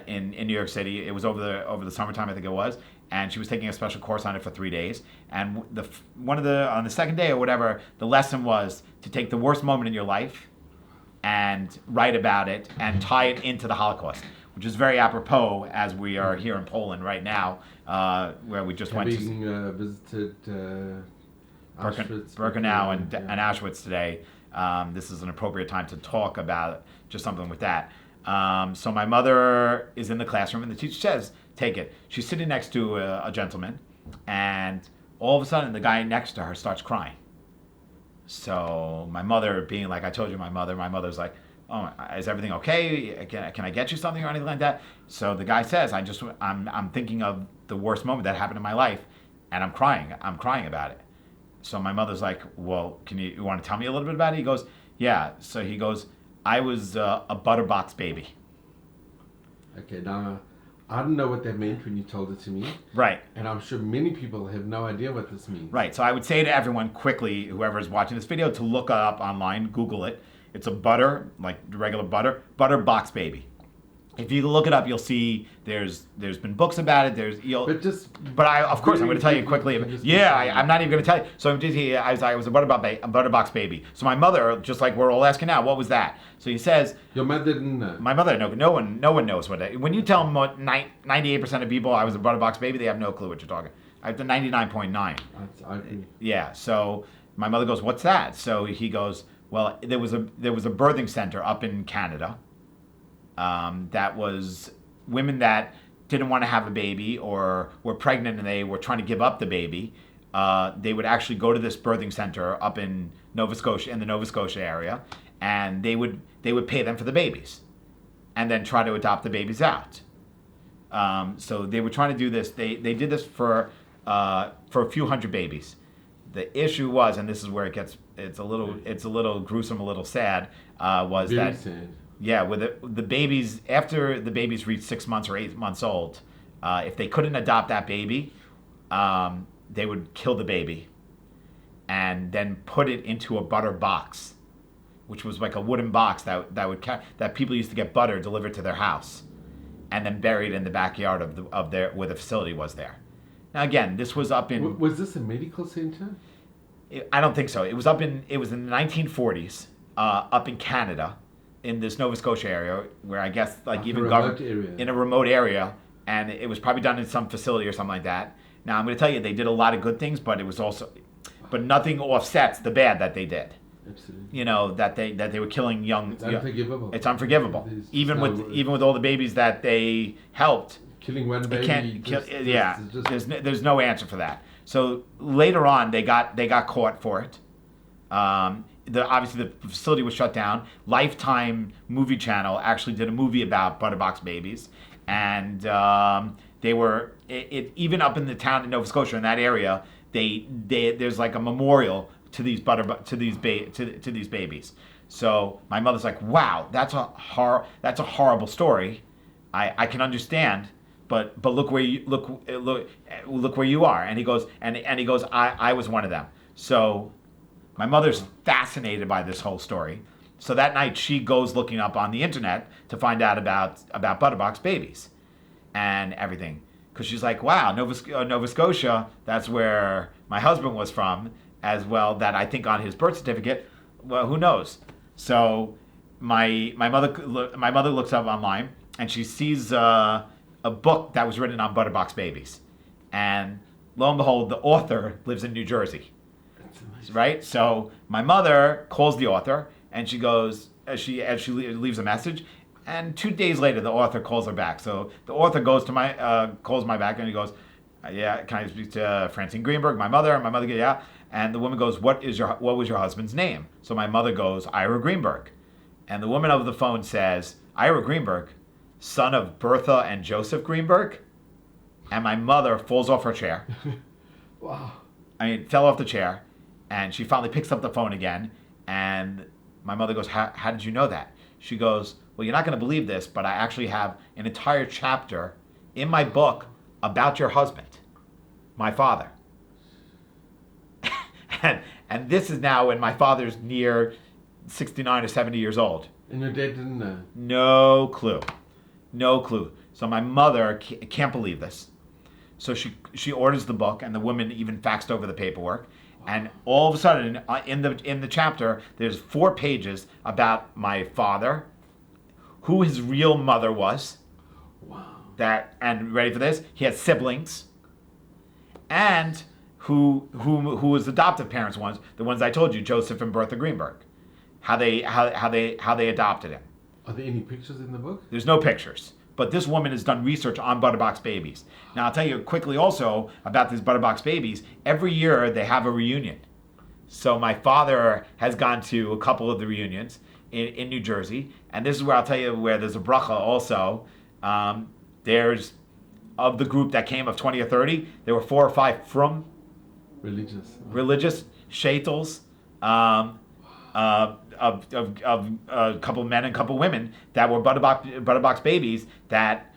in New York City. It was over the summertime, I think it was, and she was taking a special course on it for 3 days. And on the second day or whatever, the lesson was to take the worst moment in your life and write about it and tie it into the Holocaust, which is very apropos as we are here in Poland right now, where we just went to visited Auschwitz, Birkenau and Auschwitz today. This is an appropriate time to talk about just something with that. So my mother is in the classroom, and the teacher says, take it. She's sitting next to a gentleman, and all of a sudden the guy next to her starts crying. So my mother, being like I told you, my mother's like, oh, is everything okay? Can I get you something or anything like that? So the guy says, I'm thinking of the worst moment that happened in my life, and I'm crying about it. So my mother's like, well, you want to tell me a little bit about it? He goes, yeah. So he goes, I was a butterbox baby. Okay, now I didn't know what that meant when you told it to me. Right. And I'm sure many people have no idea what this means. Right. So I would say to everyone quickly, whoever is watching this video, to look up online, Google it. It's a regular butter box baby. If you look it up, you'll see there's been books about it. But I'm going to tell you quickly. I'm not even going to tell you. So I was a butterbox baby. So my mother, just like we're all asking now, what was that? So he says, your mother didn't know. My mother, no one knows what that. When you tell 98% of people I was a butterbox baby, they have no clue what you're talking. I have the 99.9. I agree. Yeah. So my mother goes, what's that? So he goes, well, there was a birthing center up in Canada. That was women that didn't want to have a baby or were pregnant and they were trying to give up the baby. They would actually go to this birthing center up in Nova Scotia area, and they would pay them for the babies, and then try to adopt the babies out. So they were trying to do this. They did this for a few hundred babies. The issue was, and this is where it's a little gruesome, a little sad, was Very that. sad. Yeah, with the babies, after the babies reached 6 months or 8 months old, if they couldn't adopt that baby, they would kill the baby and then put it into a butter box, which was like a wooden box that people used to get butter delivered to their house, and then buried in the backyard of where the facility was there. Now again, this was up in. Was this a medical center? I don't think so. It was in the 1940s, up in Canada. In this Nova Scotia area, where I guess in a remote area, and it was probably done in some facility or something like that. Now I'm going to tell you, they did a lot of good things, but nothing offsets the bad that they did. Absolutely. You know, that they were killing young. It's unforgivable. It's unforgivable. Even with all the babies that they helped. Killing one baby. There's no answer for that. So later on, they got caught for it. Obviously the facility was shut down. Lifetime movie channel actually did a movie about butterbox babies, and they were even up in the town in Nova Scotia in that area. There's like a memorial to these babies. So my mother's like, wow, that's a horrible story. I can understand, but look where you are. And he goes I was one of them. So. My mother's fascinated by this whole story. So that night she goes looking up on the internet to find out about butterbox babies and everything. Because she's like, wow, Nova Scotia, that's where my husband was from as well, that I think on his birth certificate, well, who knows? So my mother looks up online and she sees a book that was written on butterbox babies. And lo and behold, the author lives in New Jersey. Right, so my mother calls the author, and she goes as she leaves a message, and 2 days later the author calls her back. So the author goes to calls my back, and he goes, yeah, can I speak to Francine Greenberg, my mother? And my mother goes, yeah, and the woman goes, what was your husband's name? So my mother goes, Ira Greenberg, and the woman over the phone says, Ira Greenberg, son of Bertha and Joseph Greenberg, and my mother falls off her chair. Wow. Fell off the chair. And she finally picks up the phone again, and my mother goes, how did you know that? She goes, well, you're not going to believe this, but I actually have an entire chapter in my book about your husband, my father. and this is now when my father's near 69 or 70 years old. And your dad didn't know? No clue. No clue. So my mother can't believe this. So she orders the book, and the woman even faxed over the paperwork. And all of a sudden, in the chapter, there's 4 pages about my father, who his real mother was. Wow. And ready for this? He had siblings, and who his adoptive parents was, the ones I told you, Joseph and Bertha Greenberg, how they adopted him. Are there any pictures in the book? There's no pictures. But this woman has done research on Butterbox babies. Now, I'll tell you quickly also about these Butterbox babies. Every year they have a reunion. So my father has gone to a couple of the reunions in New Jersey. And this is where I'll tell you where there's a bracha also. There's, of the group that came of 20 or 30, there were 4 or 5 from religious shetels, of a couple men and a couple women that were Butterbox babies that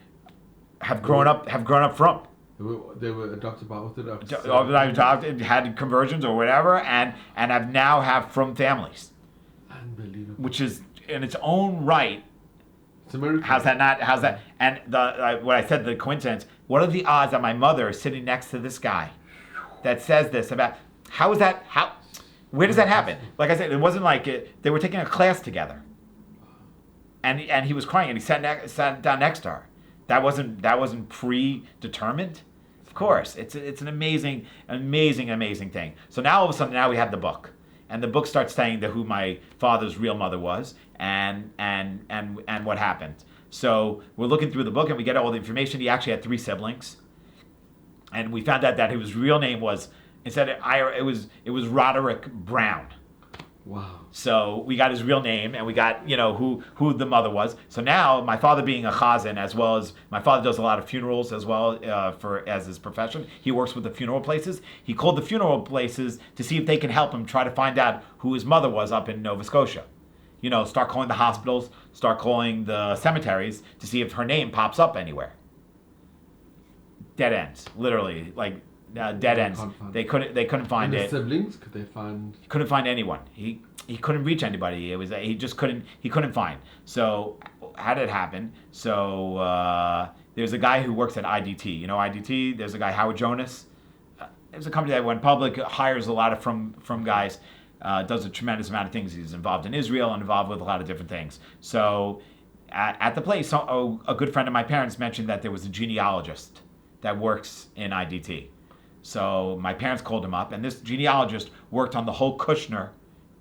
have grown up from. They were adopted by Orthodox. Adopted, had conversions or whatever, and have now have from families. Unbelievable. Which is in its own right. It's a miracle. How's that? And what I said, the coincidence. What are the odds that my mother is sitting next to this guy that says this about? How is that? Where does that happen? Like I said, it wasn't like they were taking a class together, and he was crying, and he sat down next to her. That wasn't predetermined. Of course, it's an amazing thing. So now all of a sudden, we have the book, and the book starts saying who my father's real mother was, and what happened. So we're looking through the book, and we get all the information. He actually had 3 siblings, and we found out that his real name was. Instead, it was Roderick Brown. Wow. So we got his real name, and we got who the mother was. So now my father being a chazan, as well as my father does a lot of funerals as well as his profession. He works with the funeral places. He called the funeral places to see if they can help him try to find out who his mother was up in Nova Scotia. Start calling the hospitals, start calling the cemeteries to see if her name pops up anywhere. Dead ends, literally, like. Dead ends. They couldn't find it. Siblings? Could they find? He couldn't find anyone. He couldn't reach anybody. He couldn't find. So how did it happen? So there's a guy who works at IDT. IDT. There's a guy, Howard Jonas. There's a company that went public, hires a lot of from guys, does a tremendous amount of things. He's involved in Israel and involved with a lot of different things. So at the place, a good friend of my parents mentioned that there was a genealogist that works in IDT. So my parents called him up, and this genealogist worked on the whole Kushner,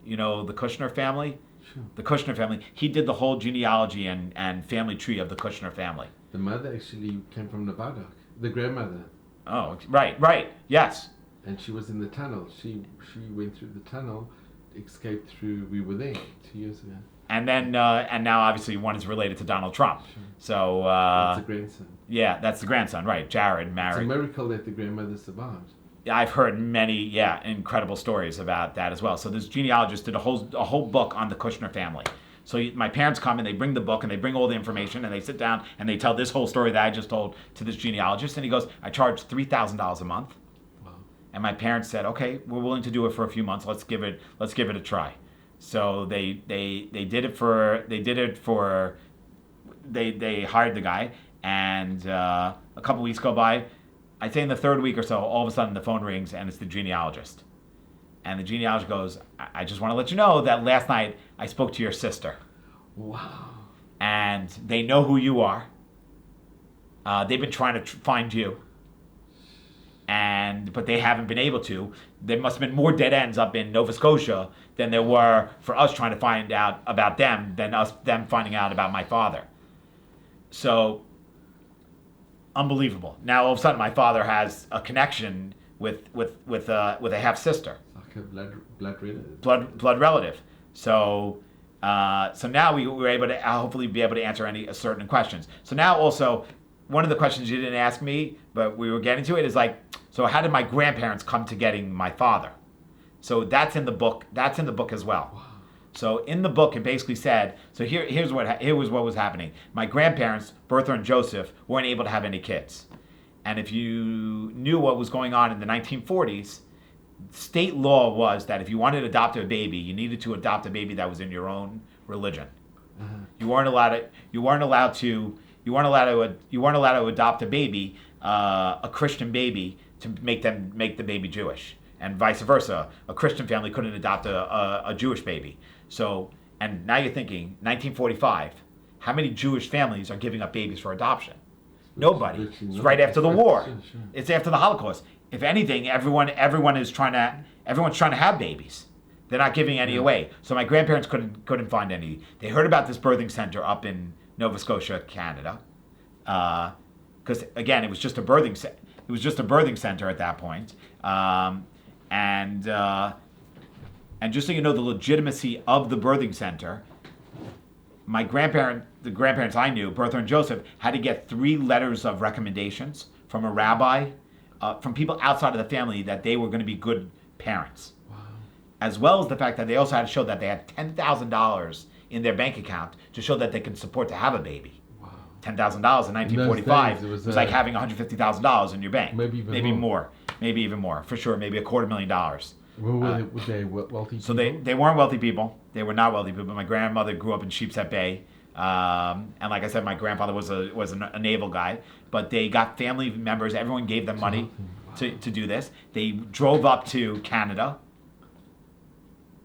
the Kushner family. Sure. The Kushner family. He did the whole genealogy and family tree of the Kushner family. The mother actually came from Nevada. The grandmother. Oh, right, yes. And she was in the tunnel. She went through the tunnel, escaped through. We were there 2 years ago. And then and now obviously one is related to Donald Trump. Sure. So that's the grandson. Yeah, that's the grandson, right? Jared married. It's a miracle that the grandmother survived. Yeah, I've heard many incredible stories about that as well. So this genealogist did a whole book on the Kushner family. So my parents come and they bring the book and they bring all the information and they sit down and they tell this whole story that I just told to this genealogist, and he goes, "I charge $3,000 a month." Wow. And my parents said, "Okay, we're willing to do it for a few months. Let's give it a try." So they hired the guy, and a couple weeks go by. I'd say in the 3rd week or so, all of a sudden the phone rings and it's the genealogist. And the genealogist goes, "I just want to let you know that last night I spoke to your sister." Wow. And they know who you are. They've been trying to find you. But they haven't been able to. There must have been more dead ends up in Nova Scotia than there were for us trying to find out about them than them finding out about my father. So, unbelievable. Now all of a sudden my father has a connection with a half sister. Like a blood relative. Blood relative. So now we were able to hopefully be able to answer any certain questions. So now also, one of the questions you didn't ask me, but we were getting to it, is like, so how did my grandparents come to getting my father? So that's in the book. That's in the book as well. Wow. So in the book, it basically said, so here was what was happening. My grandparents, Bertha and Joseph, weren't able to have any kids. And if you knew what was going on in the 1940s, state law was that if you wanted to adopt a baby, you needed to adopt a baby that was in your own religion. Uh-huh. You weren't allowed to You weren't allowed to adopt a baby, a Christian baby, to make the baby Jewish, and vice versa. A Christian family couldn't adopt a Jewish baby. So, and now you're thinking, 1945, how many Jewish families are giving up babies for adoption? Nobody. It's right after the war. Sure. It's after the Holocaust. If anything, everyone's trying to have babies. They're not giving any away. So my grandparents couldn't find any. They heard about this birthing center up in Nova Scotia, Canada, because again, it was just a birthing center at that point. And just so you know, the legitimacy of the birthing center, the grandparents I knew, Bertha and Joseph, had to get 3 letters of recommendations from a rabbi, from people outside of the family, that they were going to be good parents. Wow. As well as the fact that they also had to show that they had $10,000 in their bank account to show that they could support to have a baby. Wow. $10,000 in 1945 days, was like having $150,000 in your bank. Maybe even more. Maybe even more. For sure, maybe $250,000. Were they wealthy people? So they weren't wealthy people. They were not wealthy people. My grandmother grew up in Sheepshead Bay. And like I said, my grandfather was a naval guy. But they got family members. Everyone gave them money to do this. They drove up to Canada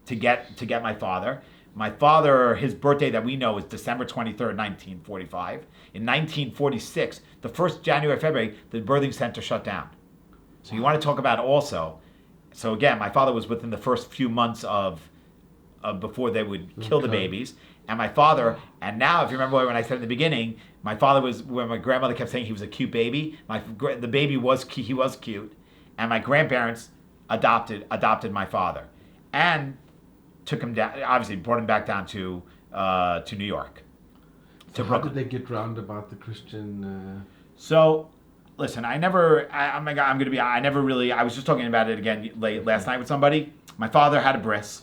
to get my father. My father, his birthday that we know is December 23rd, 1945. In 1946, the first January, February, the birthing center shut down. So you want to talk about also. So again, my father was within the first few months of before they would kill the babies. And my father, and now if you remember when I said in the beginning, my father was, when my grandmother kept saying he was a cute baby, the baby was cute. And my grandparents adopted my father. And took him down, obviously brought him back down to New York. So how did they get round about the Christian? So, listen, I was just talking about it again last night with somebody. My father had a bris.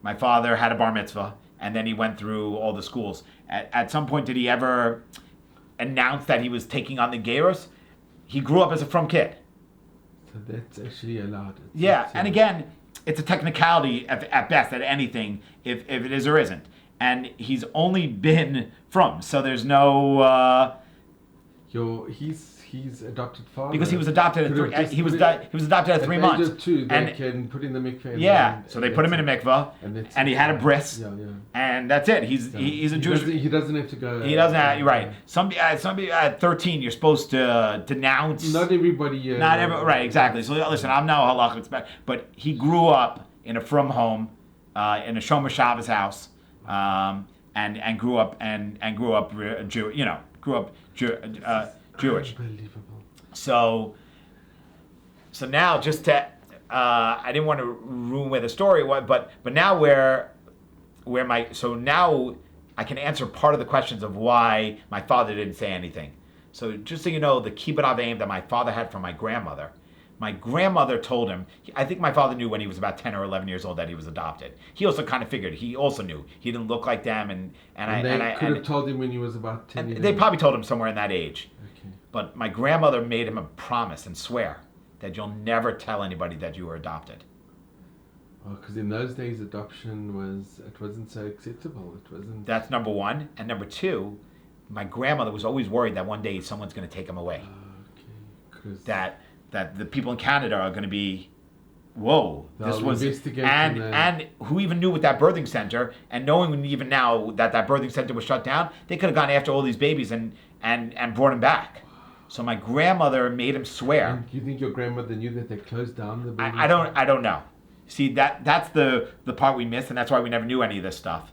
My father had a bar mitzvah, and then he went through all the schools. At some point, did he ever announce that he was taking on the Geiros? He grew up as a frum kid. So that's actually allowed. And again, it's a technicality at best at anything, if it is or isn't. And he's only been frum, so there's no. His adopted father. Because he was adopted at he was adopted at 3 months. At 2, they can put in the mikveh. Yeah, so they put him in a mikveh, and he had a bris, and that's it. He's a Jewish. He doesn't have to go. He doesn't have. You're right. Somebody at 13, you're supposed to denounce. Not everybody. Right, exactly. So listen, I'm no halakha, but he grew up in a frum home, in a Shomer Shabbos house, and grew up Jewish. Unbelievable. So now just to, I didn't want to ruin where the story was, but now now I can answer part of the questions of why my father didn't say anything. So just so you know, the kibbut avim that my father had from my grandmother told him, I think my father knew when he was about 10 or 11 years old that he was adopted. He also kind of figured, he also knew he didn't look like them, and they could have told him when he was about 10 years old. They probably told him somewhere in that age. Okay. But my grandmother made him a promise and swear that you'll never tell anybody that you were adopted. Well, because in those days adoption wasn't so acceptable. It wasn't. That's number one. And number two, my grandmother was always worried that one day someone's going to take him away. Okay. That the people in Canada are going to be, whoa, this was, investigate and who even knew with that birthing center, and knowing even now that birthing center was shut down, they could have gone after all these babies and brought him back. So my grandmother made him swear. And you think your grandmother knew that they closed down the birthing I don't know. See, that's the part we missed, and that's why we never knew any of this stuff.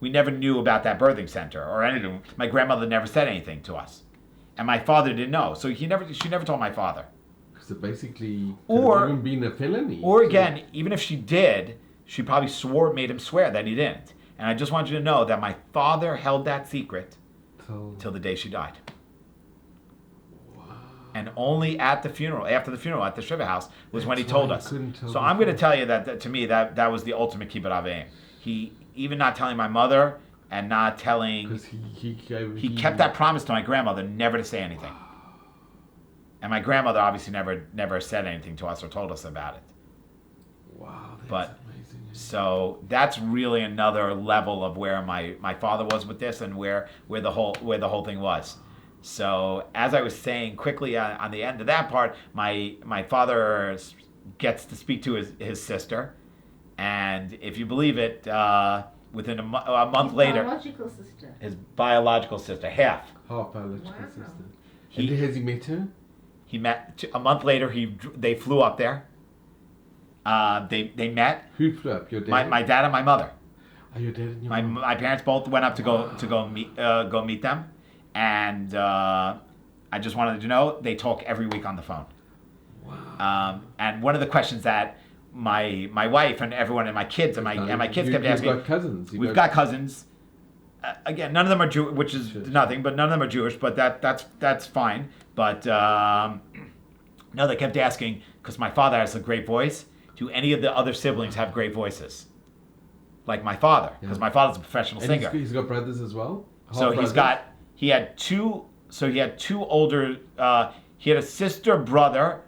We never knew about that birthing center or anything. My grandmother never said anything to us, and my father didn't know. So she never told my father. So basically, could have even been a felony. Or again, even if she did, she probably made him swear that he didn't. And I just want you to know that my father held that secret till the day she died. Wow. And only after the funeral at the Shiva house, was when he told us. So I'm going to tell you that to me, that was the ultimate kibbut avim. He, even not telling my mother and not telling, because he kept that promise to my grandmother never to say anything. And my grandmother obviously never said anything to us or told us about it. Wow, that's amazing. So that's really another level of where my father was with this, and where the whole thing was. So as I was saying quickly on the end of that part, my father gets to speak to his sister, and if you believe it, within a month later, biological sister. his biological sister, half. Half biological Wow. sister. He- And has he met her? He met a month later. They flew up there. They met. Who flew up? Your dad? My dad and my mother. Oh, your dad and your My mom. my parents both went up to go meet them, and I just wanted to know they talk every week on the phone. Wow. And one of the questions that my wife and everyone and my kids kept asking. You've got cousins. We've got cousins. Again, none of them are Jewish, which is Sure. nothing, but none of them are Jewish. But that's fine. But no, they kept asking because my father has a great voice. Do any of the other siblings have great voices? Like my father, because Yeah. my father's a professional And singer. he's got brothers as well? So he had two older. He had a sister, brother,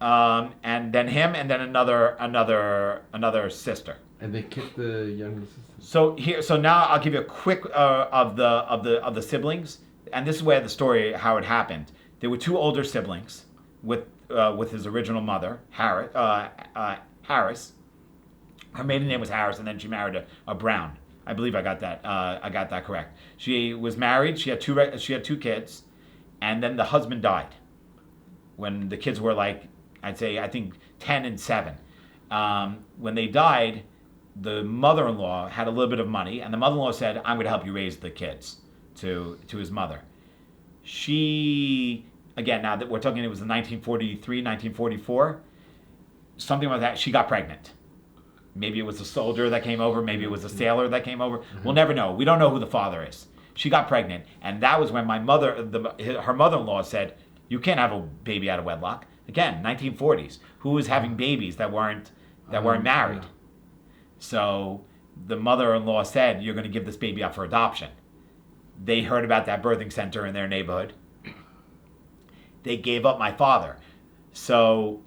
and then him, and then another sister. And they kept the younger sister. So now I'll give you a quick of the siblings, and this is where the story how it happened. There were two older siblings with his original mother, Harris. Her maiden name was Harris, and then she married a Brown. I believe I got that correct. She was married. She had two kids, and then the husband died when the kids were like, I think 10 and 7. When they died, the mother-in-law had a little bit of money, and the mother-in-law said, "I'm going to help you raise the kids," to his mother. She, again, now that we're talking, it was in 1943, 1944, something like that. She got pregnant. Maybe it was a soldier that came over. Maybe it was a sailor that came over. We'll never know. We don't know who the father is. She got pregnant, and that was when her mother-in-law said, "You can't have a baby out of wedlock." Again, 1940s. Who was having babies that weren't married? Yeah. So the mother-in-law said, "You're going to give this baby up for adoption." They heard about that birthing center in their neighborhood. They gave up my father. So,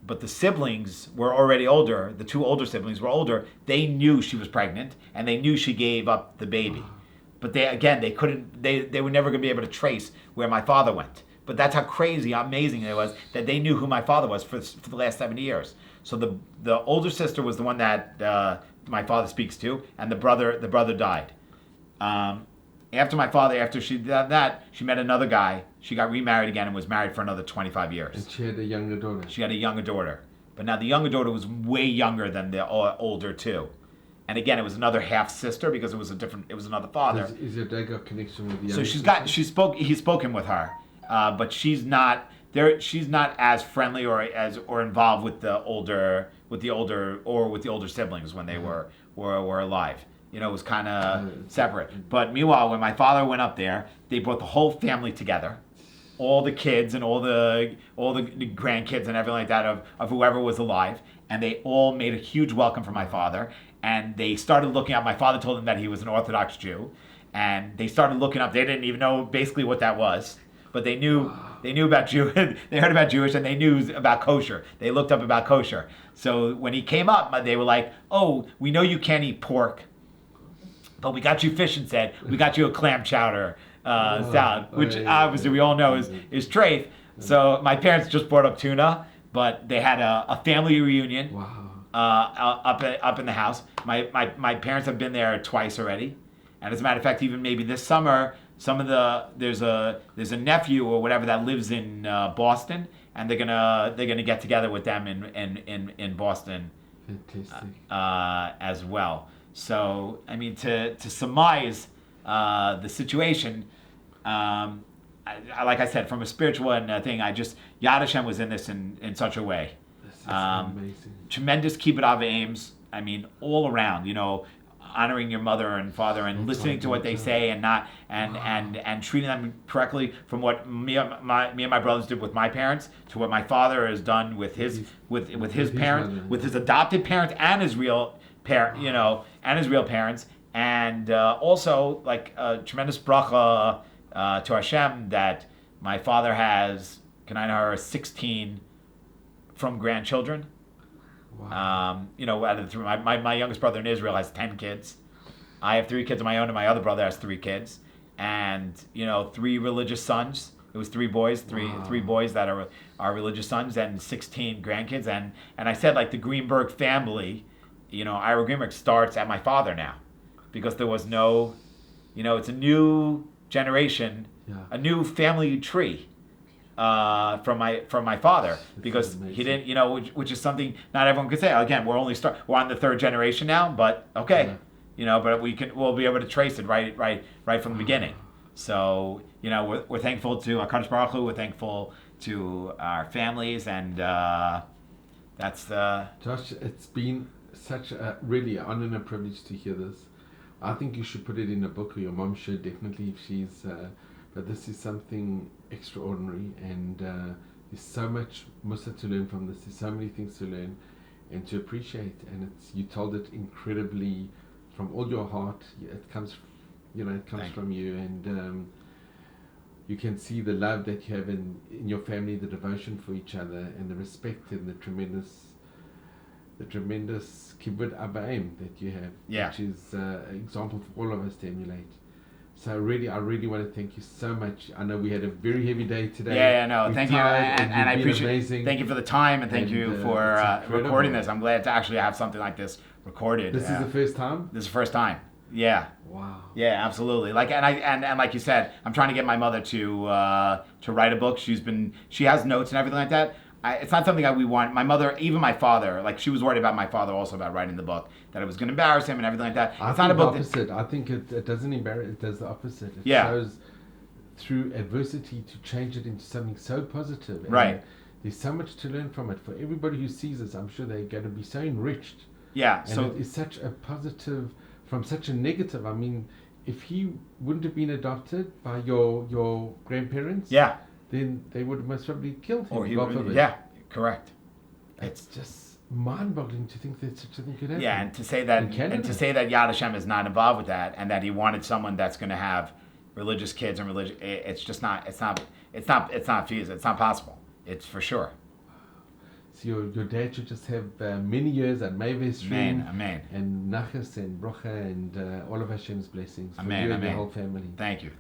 but the siblings were already older. The two older siblings were older. They knew she was pregnant, and they knew she gave up the baby. But they couldn't. They were never going to be able to trace where my father went. But that's how crazy, how amazing it was that they knew who my father was for the last 70 years. So the older sister was the one that my father speaks to, and the brother died. After she did that, she met another guy. She got remarried again and was married for another 25 years. And she had a younger daughter. She had a younger daughter. But now the younger daughter was way younger than the older two. And again, it was another half sister because it was another father. Is your dad got connection with the So younger sister? he's spoken with her, but she's not there. She's not as friendly or involved with the older siblings when they were alive. You know, it was kind of separate. But meanwhile, when my father went up there, they brought the whole family together, all the kids and all the grandkids and everything like that of whoever was alive, and they all made a huge welcome for my father. And they started looking up. My father told them that he was an Orthodox Jew, and they started looking up. They didn't even know basically what that was, but they knew about Jew. They heard about Jewish, and they knew about kosher. They looked up about kosher. So when he came up, they were like, "Oh, we know you can't eat pork, but we got you fish instead. We got you a clam chowder salad," which obviously we all know is treif. So my parents just brought up tuna, but they had a family reunion. Wow. Up in the house. My parents have been there twice already, and as a matter of fact, even maybe this summer, there's a nephew or whatever that lives in Boston, and they're gonna get together with them in Boston. Fantastic. As well. So I mean, to surmise the situation, like I said, from a spiritual thing, Yad Hashem was in this in such a way. This is amazing. Tremendous kibbut av aims. I mean, all around. You know, honoring your mother and father and listening to what they say and not and treating them correctly. From what me and my brothers did with my parents to what my father has done with his parents, mother. with his adopted parents and his real parent. You know, and his real parents. And also like a tremendous bracha to Hashem that my father has. Can I know 16 from grandchildren. Wow. You know, out of the three, my youngest brother in Israel has 10 kids. I have 3 kids of my own, and my other brother has 3 kids. and 3 religious sons. It was 3 boys, three boys that are religious sons, and 16 grandkids. And I said, like, the Greenberg family, Ira Greenberg starts at my father now, because there was no, it's a new generation, a new family tree. From my father, because he didn't, which is something not everyone could say. Again, we're on the 3rd generation now, but okay, but we'll be able to trace it right from the beginning. So we're thankful to HaKadosh Baruch Hu. We're thankful to our families, and that's Josh, it's been such a really honor and a privilege to hear this. I think you should put it in a book, or your mom should definitely, if she's. But this is something extraordinary, and there's so much Musa to learn from this. There's so many things to learn and to appreciate, and you told it incredibly from all your heart. It comes, from you, and you can see the love that you have in your family, the devotion for each other, and the respect and the tremendous kibbud abaim that you have, which is an example for all of us to emulate. So I really want to thank you so much. I know we had a very heavy day today. Thank you, and I appreciate amazing. Thank you for the time, and thank you for recording this. I'm glad to actually have something like this recorded. This is the first time? This is the first time. Yeah. Wow. Yeah, absolutely. Like, and like you said, I'm trying to get my mother to write a book. She has notes and everything like that. It's not something that we want. My mother, even my father, like, she was worried about my father also about writing the book, that it was going to embarrass him and everything like that. It's not a book. I think it doesn't embarrass. It does the opposite. It shows through adversity to change it into something so positive. And right. There's so much to learn from it. For everybody who sees this, I'm sure they're going to be so enriched. Yeah. And so it is such a positive from such a negative. I mean, if he wouldn't have been adopted by your grandparents, then they would have most probably killed him. Or he would, yeah, correct. It's just mind-boggling to think that such a thing could happen. Yeah, and to say that Yad Hashem is not involved with that, and that he wanted someone that's going to have religious kids and religious. It's just not. It's not feasible. It's not possible. It's for sure. So your dad should just have many years at Mavis Stream, Amen, and Nachas and Brocha and all of Hashem's blessings for amen, you and your whole family. Thank you.